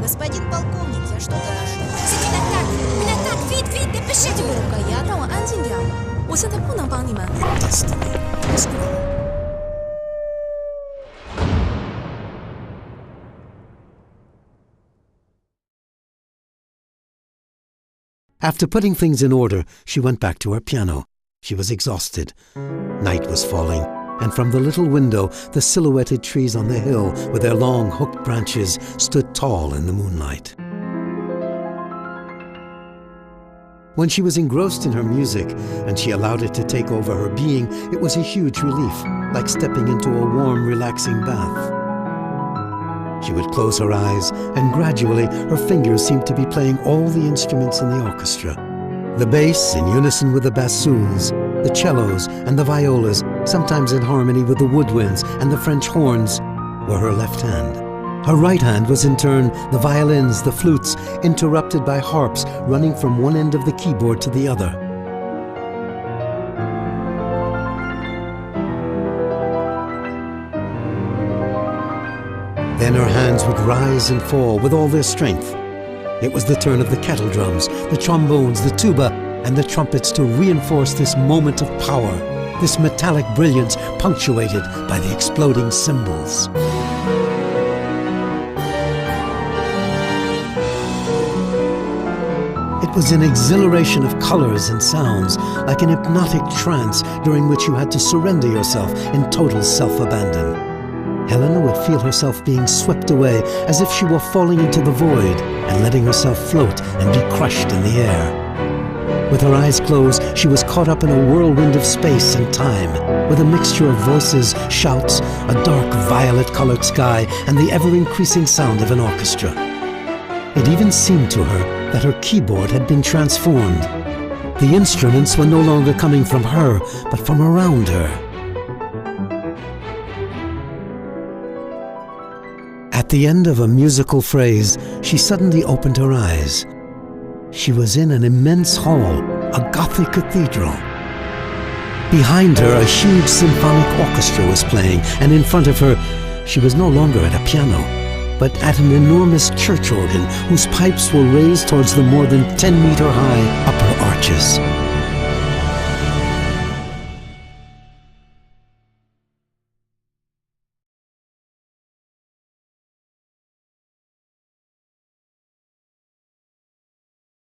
Господин полковник, я что-то нашел. Вид, пишите. 鬼呀，让我安静点。我现在不能帮你们。 After putting things in order, she went back to her piano. She was exhausted. Night was falling, and from the little window, the silhouetted trees on the hill with their long hooked branches stood tall in the moonlight. When she was engrossed in her music, and she allowed it to take over her being, it was a huge relief, like stepping into a warm, relaxing bath. She would close her eyes, and gradually her fingers seemed to be playing all the instruments in the orchestra. The bass in unison with the bassoons, the cellos and the violas, sometimes in harmony with the woodwinds and the French horns, were her left hand. Her right hand was in turn the violins, the flutes, interrupted by harps running from one end of the keyboard to the other. Then her hands would rise and fall with all their strength. It was the turn of the kettle drums, the trombones, the tuba, and the trumpets to reinforce this moment of power, this metallic brilliance punctuated by the exploding cymbals. It was an exhilaration of colors and sounds, like an hypnotic trance during which you had to surrender yourself in total self-abandon. Helena would feel herself being swept away as if she were falling into the void and letting herself float and be crushed in the air. With her eyes closed, she was caught up in a whirlwind of space and time, with a mixture of voices, shouts, a dark violet-colored sky, and the ever-increasing sound of an orchestra. It even seemed to her that her keyboard had been transformed. The instruments were no longer coming from her, but from around her. At the end of a musical phrase, she suddenly opened her eyes. She was in an immense hall, a Gothic cathedral. Behind her, a huge symphonic orchestra was playing, and in front of her, she was no longer at a piano, but at an enormous church organ whose pipes were raised towards the more than 10-meter-high upper arches.